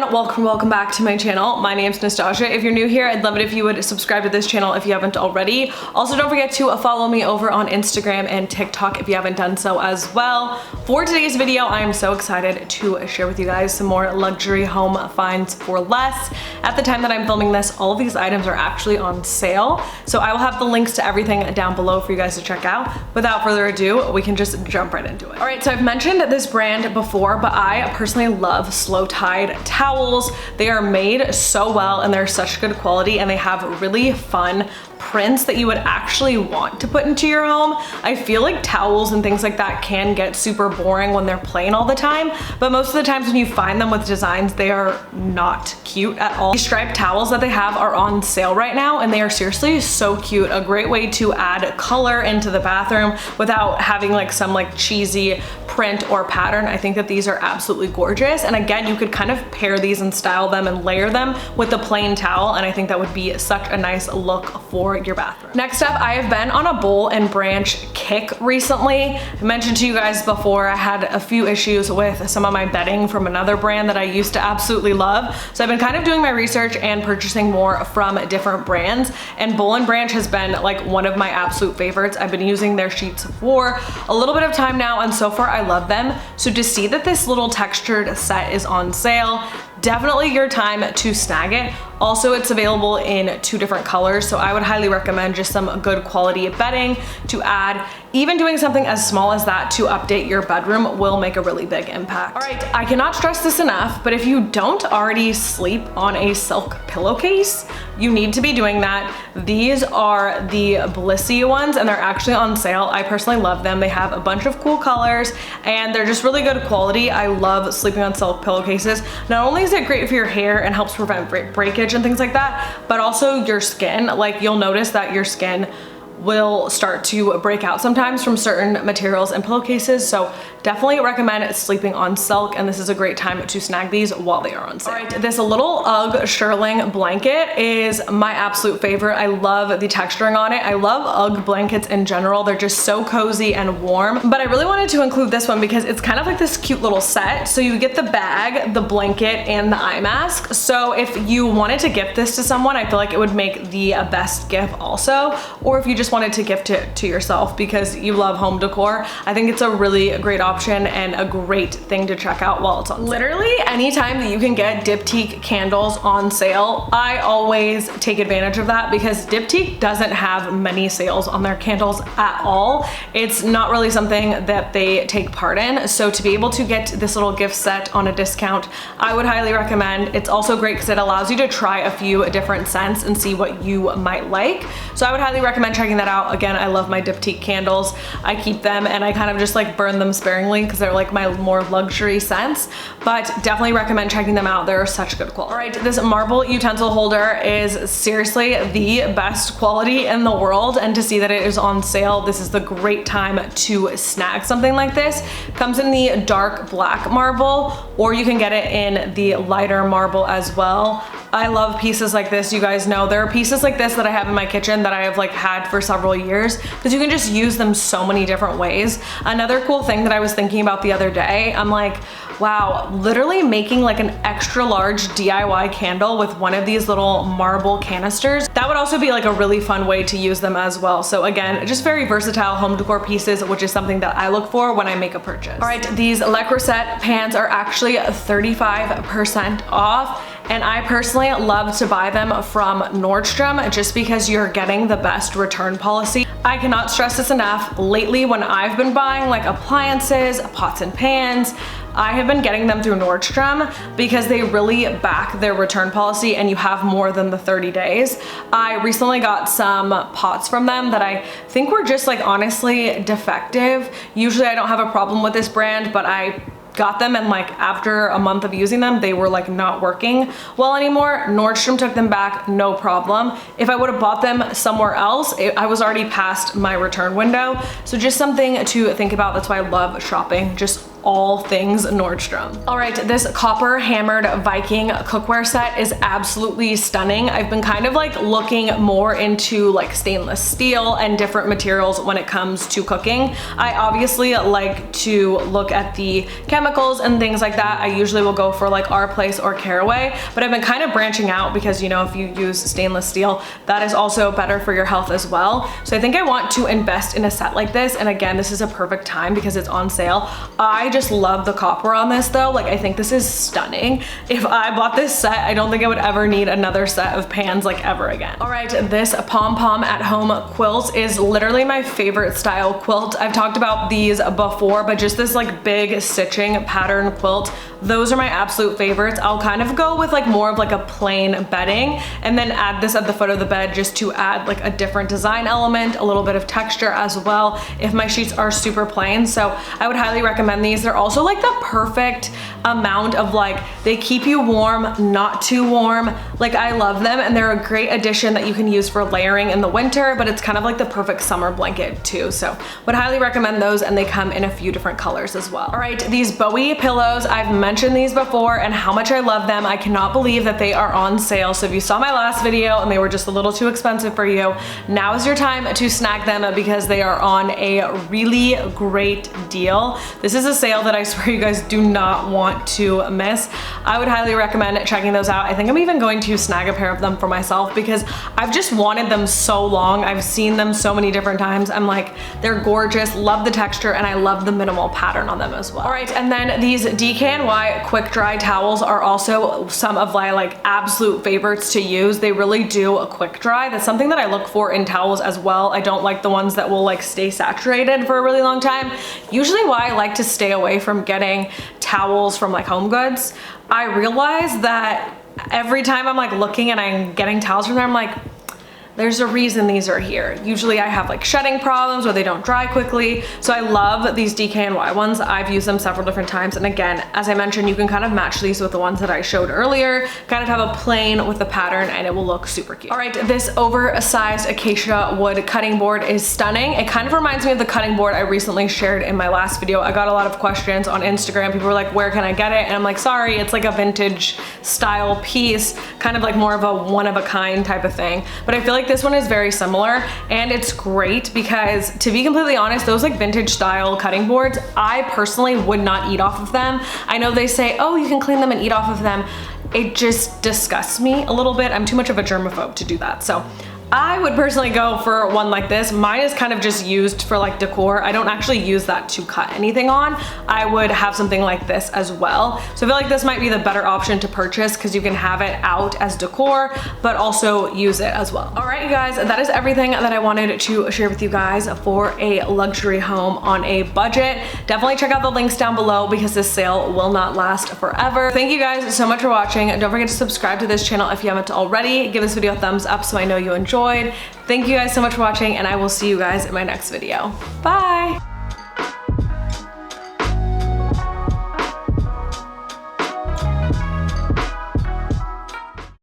everyone, welcome back to my channel. My name's Nastazsa. If you're new here, I'd love it if you would subscribe to this channel if you haven't already. Also, don't forget to follow me over on Instagram and TikTok if you haven't done so as well. For today's video, I am so excited to share with you guys some more luxury home finds for less. At the time that I'm filming this, all of these items are actually on sale, so I will have the links to everything down below for you guys to check out. Without further ado, we can just jump right into it. All right, so I've mentioned this brand before, but I personally love Slow Tide towels. They are made so well and they're such good quality, and they have really fun prints that you would actually want to put into your home. I feel like towels and things like that can get super boring when they're plain all the time, but most of the times when you find them with designs, they are not cute at all. These striped towels that they have are on sale right now, and they are seriously so cute. A great way to add color into the bathroom without having like some like cheesy print or pattern. I think that these are absolutely gorgeous, and again, you could kind of pair these and style them and layer them with the plain towel, and I think that would be such a nice look for your bathroom. Next up, I have been on a bowl and branch kick recently. I mentioned to you guys before I had a few issues with some of my bedding from another brand that I used to absolutely love, so I've been kind of doing my research and purchasing more from different brands, and Bowl and Branch has been like one of my absolute favorites. I've been using their sheets for a little bit of time now, and so far I love them. So to see that this little textured set is on sale, definitely your time to snag it. Also, it's available in 2 different colors, so I would highly recommend just some good quality bedding to add. Even doing something as small as that to update your bedroom will make a really big impact. All right, I cannot stress this enough, but if you don't already sleep on a silk pillowcase, you need to be doing that. These are the Blissy ones, and they're actually on sale. I personally love them. They have a bunch of cool colors, and they're just really good quality. I love sleeping on silk pillowcases. Not only is it great for your hair and helps prevent breakage and things like that, but also your skin. Like, you'll notice that your skin will start to break out sometimes from certain materials and pillowcases, so definitely recommend sleeping on silk, and this is a great time to snag these while they are on sale. All right, this little UGG shearling blanket is my absolute favorite. I love the texturing on it. I love UGG blankets in general. They're just so cozy and warm, but I really wanted to include this one because it's kind of like this cute little set. So you get the bag, the blanket, and the eye mask. So if you wanted to gift this to someone, I feel like it would make the best gift also, or if you just wanted to gift it to yourself because you love home decor, I think it's a really great option and a great thing to check out while it's on sale. Literally anytime that you can get Diptyque candles on sale, I always take advantage of that because Diptyque doesn't have many sales on their candles at all. It's not really something that they take part in, so to be able to get this little gift set on a discount, I would highly recommend. It's also great because it allows you to try a few different scents and see what you might like, so I would highly recommend checking that out. Again, I love my Diptyque candles. I keep them and I kind of just like burn them sparingly because they're like my more luxury scents, but definitely recommend checking them out. They're such good quality. All right, this marble utensil holder is seriously the best quality in the world, and to see that it is on sale, this is the great time to snag something like this. It comes in the dark black marble, or you can get it in the lighter marble as well. I love pieces like this. You guys know there are pieces like this that I have in my kitchen that I have like had for several years because you can just use them so many different ways. Another cool thing that I was thinking about the other day, I'm like, wow, literally making like an extra large DIY candle with one of these little marble canisters. That would also be like a really fun way to use them as well. So again, just very versatile home decor pieces, which is something that I look for when I make a purchase. All right, these Le Creuset pants are actually 35% off. And I personally love to buy them from Nordstrom just because you're getting the best return policy. I cannot stress this enough. Lately, when I've been buying like appliances, pots and pans, I have been getting them through Nordstrom because they really back their return policy and you have more than the 30 days. I recently got some pots from them that I think were just like honestly defective. Usually I don't have a problem with this brand, but I got them and like after a month of using them, they were like not working well anymore. Nordstrom took them back, no problem. If I would have bought them somewhere else, I was already past my return window. So just something to think about. That's why I love shopping just all things Nordstrom. All right, this copper hammered Viking cookware set is absolutely stunning. I've been kind of like looking more into like stainless steel and different materials when it comes to cooking. I obviously like to look at the chemicals and things like that. I usually will go for like Our Place or Caraway, but I've been kind of branching out because, you know, if you use stainless steel, that is also better for your health as well. So I think I want to invest in a set like this. And again, this is a perfect time because it's on sale. I just love the copper on this though. Like, I think this is stunning. If I bought this set, I don't think I would ever need another set of pans like ever again. All right, this pom-pom at home quilt is literally my favorite style quilt. I've talked about these before, but just this like big stitching pattern quilt, those are my absolute favorites. I'll kind of go with like more of like a plain bedding and then add this at the foot of the bed just to add like a different design element, a little bit of texture as well if my sheets are super plain. So I would highly recommend these. They're also like the perfect amount of like, they keep you warm, not too warm. Like, I love them, and they're a great addition that you can use for layering in the winter, but it's kind of like the perfect summer blanket too. So would highly recommend those, and they come in a few different colors as well. All right, these Bowie pillows, I've mentioned these before and how much I love them. I cannot believe that they are on sale. So if you saw my last video and they were just a little too expensive for you, now is your time to snag them because they are on a really great deal. This is a sale that I swear you guys do not want to miss. I would highly recommend checking those out. I think I'm even going to snag a pair of them for myself because I've just wanted them so long. I've seen them so many different times. I'm like, they're gorgeous, love the texture, and I love the minimal pattern on them as well. All right, and then these DKNY quick dry towels are also some of my like absolute favorites to use. They really do a quick dry. That's something that I look for in towels as well. I don't like the ones that will like stay saturated for a really long time. Usually why I like to stay away from getting towels from like Home Goods. I realize that every time I'm like looking and I'm getting towels from there, I'm like, there's a reason these are here. Usually I have like shedding problems or they don't dry quickly. So I love these DKNY ones. I've used them several different times. And again, as I mentioned, you can kind of match these with the ones that I showed earlier, kind of have a plain with the pattern, and it will look super cute. All right, this oversized acacia wood cutting board is stunning. It kind of reminds me of the cutting board I recently shared in my last video. I got a lot of questions on Instagram. People were like, where can I get it? And I'm like, sorry, it's like a vintage style piece, kind of like more of a one of a kind type of thing. But I feel like this one is very similar, and it's great because, to be completely honest, those like vintage style cutting boards, I personally would not eat off of them. I know they say, oh, you can clean them and eat off of them. It just disgusts me a little bit. I'm too much of a germaphobe to do that. So I would personally go for one like this. Mine is kind of just used for like decor. I don't actually use that to cut anything on. I would have something like this as well. So I feel like this might be the better option to purchase because you can have it out as decor, but also use it as well. All right, you guys, that is everything that I wanted to share with you guys for a luxury home on a budget. Definitely check out the links down below because this sale will not last forever. Thank you guys so much for watching. Don't forget to subscribe to this channel if you haven't already. Give this video a thumbs up so I know you enjoyed. Thank you guys so much for watching, and I will see you guys in my next video. Bye!